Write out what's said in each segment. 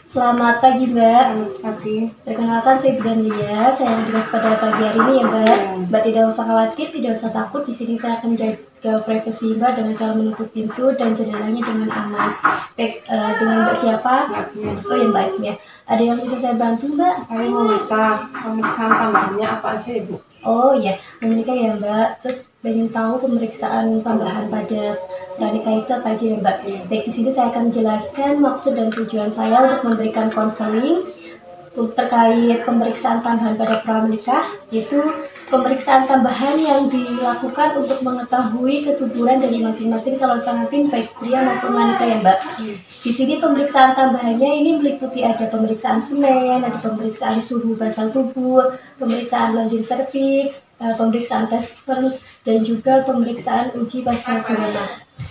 Selamat pagi, Mbak. Selamat pagi. Perkenalkan, saya Ibu Danlia. Saya yang tugas pada pagi hari ini ya, Mbak. Mbak tidak usah khawatir, tidak usah takut. Di sini saya akan menjaga privasi Mbak dengan cara menutup pintu dan jendelanya dengan aman. Baik, dengan Mbak siapa? Oh ya, Mbak ya. Ada yang bisa saya bantu, Mbak? Saya mau minta pemeriksaan tambahannya apa aja, Ibu? Oh ya, menikah ya, Mbak. Terus pengen tahu pemeriksaan tambahan pada pranikah itu apa aja ya, Mbak? Baik, di sini saya akan menjelaskan maksud dan tujuan saya untuk memberikan konseling terkait pemeriksaan tambahan pada pranikah, yaitu pemeriksaan tambahan yang dilakukan untuk mengetahui kesuburan dari masing-masing calon pengantin baik pria maupun wanita ya, Mbak. Di sini pemeriksaan tambahannya ini meliputi ada pemeriksaan semen, ada pemeriksaan suhu basal tubuh, pemeriksaan lendir serviks, pemeriksaan tes sperm, dan juga pemeriksaan uji pasca semen.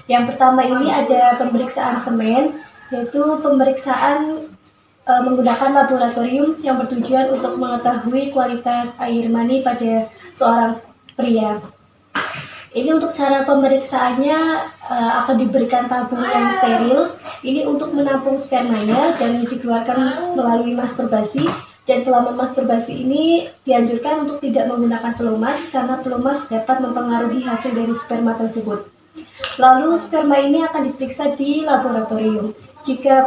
Yang pertama ini ada pemeriksaan semen, yaitu pemeriksaan menggunakan laboratorium yang bertujuan untuk mengetahui kualitas air mani pada seorang pria. Ini untuk cara pemeriksaannya akan diberikan tabung yang steril. Ini untuk menampung spermanya dan dikeluarkan melalui masturbasi. Dan selama masturbasi ini dianjurkan untuk tidak menggunakan pelumas karena pelumas dapat mempengaruhi hasil dari sperma tersebut. Lalu sperma ini akan diperiksa di laboratorium. Jika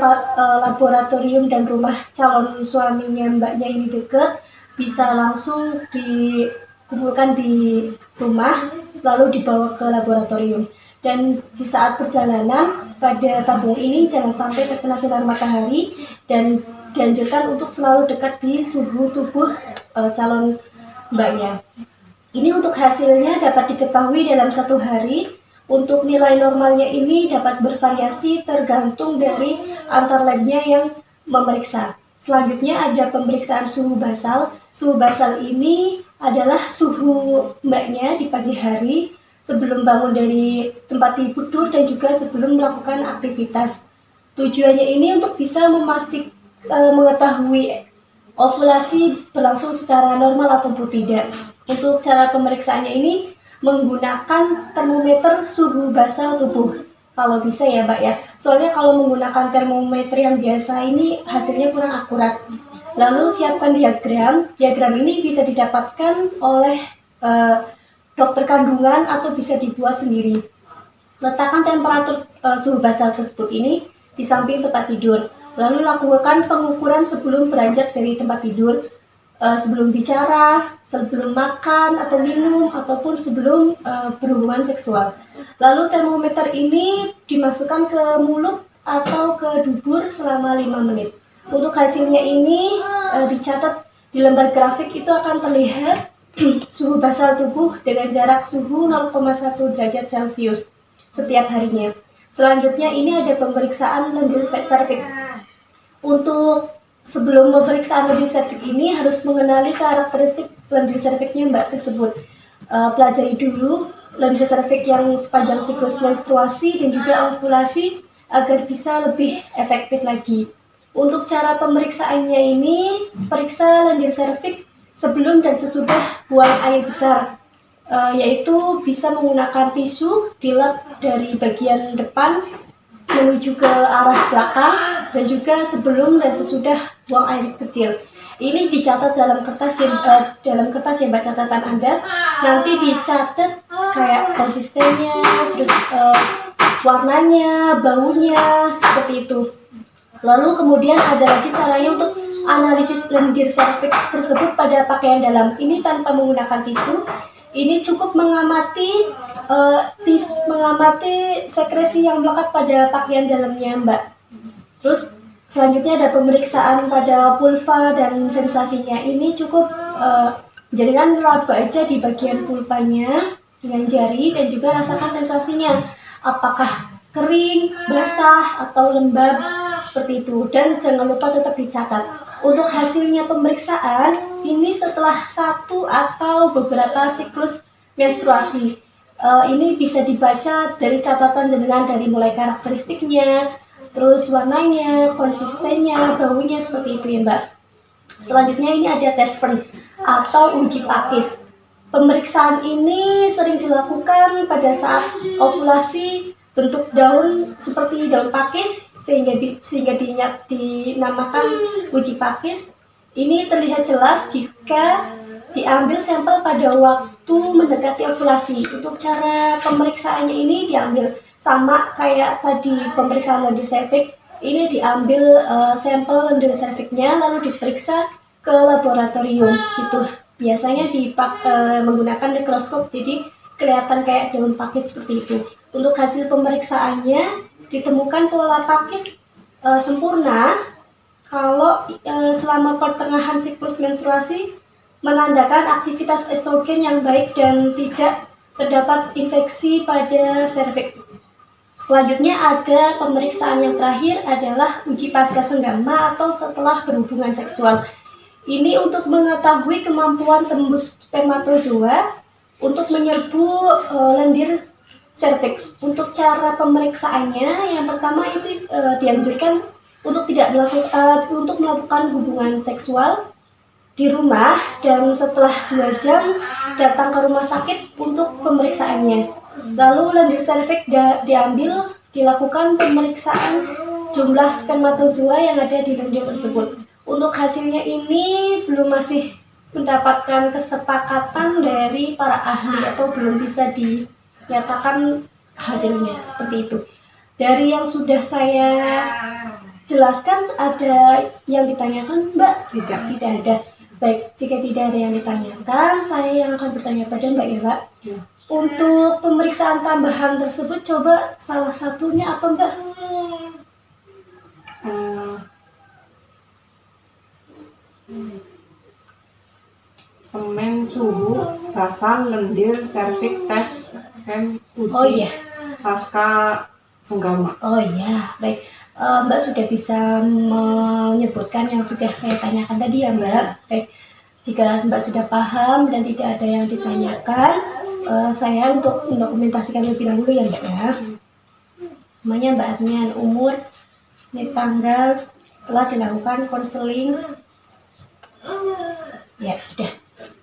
laboratorium dan rumah calon suaminya mbaknya ini dekat, bisa langsung dikumpulkan di rumah lalu dibawa ke laboratorium. Dan di saat perjalanan pada tabung ini jangan sampai terkena sinar matahari dan dianjurkan untuk selalu dekat di suhu tubuh calon mbaknya. Ini untuk hasilnya dapat diketahui dalam 1 hari. Untuk nilai normalnya ini dapat bervariasi tergantung dari antar labnya yang memeriksa. Selanjutnya ada pemeriksaan suhu basal. Suhu basal ini adalah suhu mbaknya di pagi hari sebelum bangun dari tempat tidur dan juga sebelum melakukan aktivitas. Tujuannya ini untuk bisa mengetahui ovulasi berlangsung secara normal ataupun tidak. Untuk cara pemeriksaannya ini menggunakan termometer suhu basal tubuh kalau bisa ya, Mbak ya. Soalnya kalau menggunakan termometer yang biasa ini hasilnya kurang akurat. Lalu siapkan diagram. Diagram ini bisa didapatkan oleh dokter kandungan atau bisa dibuat sendiri. Letakkan temperatur suhu basal tersebut ini di samping tempat tidur. Lalu lakukan pengukuran sebelum beranjak dari tempat tidur. Sebelum bicara, sebelum makan atau minum, ataupun sebelum berhubungan seksual. Lalu termometer ini dimasukkan ke mulut atau ke dubur selama 5 menit. Untuk hasilnya ini dicatat di lembar grafik, itu akan terlihat suhu basal tubuh dengan jarak suhu 0,1 derajat Celcius setiap harinya. Selanjutnya ini ada pemeriksaan lendir serviks. Untuk sebelum pemeriksaan lendir serviks ini harus mengenali karakteristik lendir serviksnya mbak tersebut. Pelajari dulu lendir serviks yang sepanjang siklus menstruasi dan juga ovulasi agar bisa lebih efektif lagi. Untuk cara pemeriksaannya ini, periksa lendir serviks sebelum dan sesudah buang air besar, yaitu bisa menggunakan tisu dilap dari bagian depan menuju ke arah belakang dan juga sebelum dan sesudah buang air kecil. Ini dicatat dalam kertas yang Mbak catatan Anda. Nanti dicatat kayak konsistennya, terus warnanya, baunya, seperti itu. Lalu kemudian ada lagi caranya untuk analisis lendir serviks tersebut pada pakaian dalam. Ini tanpa menggunakan tisu. Ini cukup mengamati sekresi yang melekat pada pakaian dalamnya Mbak. Terus selanjutnya ada pemeriksaan pada vulva dan sensasinya. Ini cukup jadikan raba aja di bagian vulvanya dengan jari dan juga rasakan sensasinya. Apakah kering, basah, atau lembab seperti itu. Dan jangan lupa tetap dicatat. Untuk hasilnya pemeriksaan ini setelah 1 atau beberapa siklus menstruasi. Ini bisa dibaca dari catatan jenengan dari mulai karakteristiknya, terus warnanya, konsistennya, baunya, seperti itu ya Mbak. Selanjutnya ini ada tes sperm atau uji pakis. Pemeriksaan ini sering dilakukan pada saat ovulasi bentuk daun seperti daun pakis sehingga dinamakan uji pakis. Ini terlihat jelas jika diambil sampel pada waktu mendekati ovulasi. Untuk cara pemeriksaannya ini diambil sama kayak tadi pemeriksaan lendir cervix. Ini diambil sampel lendir cervixnya lalu diperiksa ke laboratorium gitu. Biasanya menggunakan mikroskop, jadi kelihatan kayak daun pakis seperti itu. Untuk hasil pemeriksaannya ditemukan pola pakis sempurna kalau selama pertengahan siklus menstruasi menandakan aktivitas estrogen yang baik dan tidak terdapat infeksi pada serviks. Selanjutnya ada pemeriksaan yang terakhir adalah uji pasca senggama atau setelah berhubungan seksual. Ini untuk mengetahui kemampuan tembus spermatozoa untuk menyerbu lendir serviks. Untuk cara pemeriksaannya, yang pertama itu dianjurkan untuk melakukan hubungan seksual di rumah dan setelah 2 jam datang ke rumah sakit untuk pemeriksaannya. Lalu lendir serviks dilakukan pemeriksaan jumlah spermatozoa yang ada di lendir tersebut. Untuk hasilnya ini masih mendapatkan kesepakatan dari para ahli atau belum bisa dinyatakan hasilnya seperti itu. Dari yang sudah saya jelaskan, ada yang ditanyakan, Mbak? Tidak ada. Baik, jika tidak ada yang ditanyakan, saya yang akan bertanya pada Mbak Ira. Untuk pemeriksaan tambahan tersebut, coba salah satunya apa, Mbak? Semen suhu basal lendir cervix tes dan uji pasca senggama. Oh iya, baik. Mbak sudah bisa menyebutkan yang sudah saya tanyakan tadi ya, Mbak. Baik, jika Mbak sudah paham dan tidak ada yang ditanyakan, saya untuk mendokumentasikan lebih dahulu ya, Mbak ya. Namanya Mbak Adnian, umur, tanggal, telah dilakukan konseling. Ya, sudah.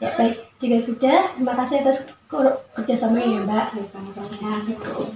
Ya, baik. Jika sudah, terima kasih atas kerjasamanya ya, Mbak. Sama-sama. Ya, gitu.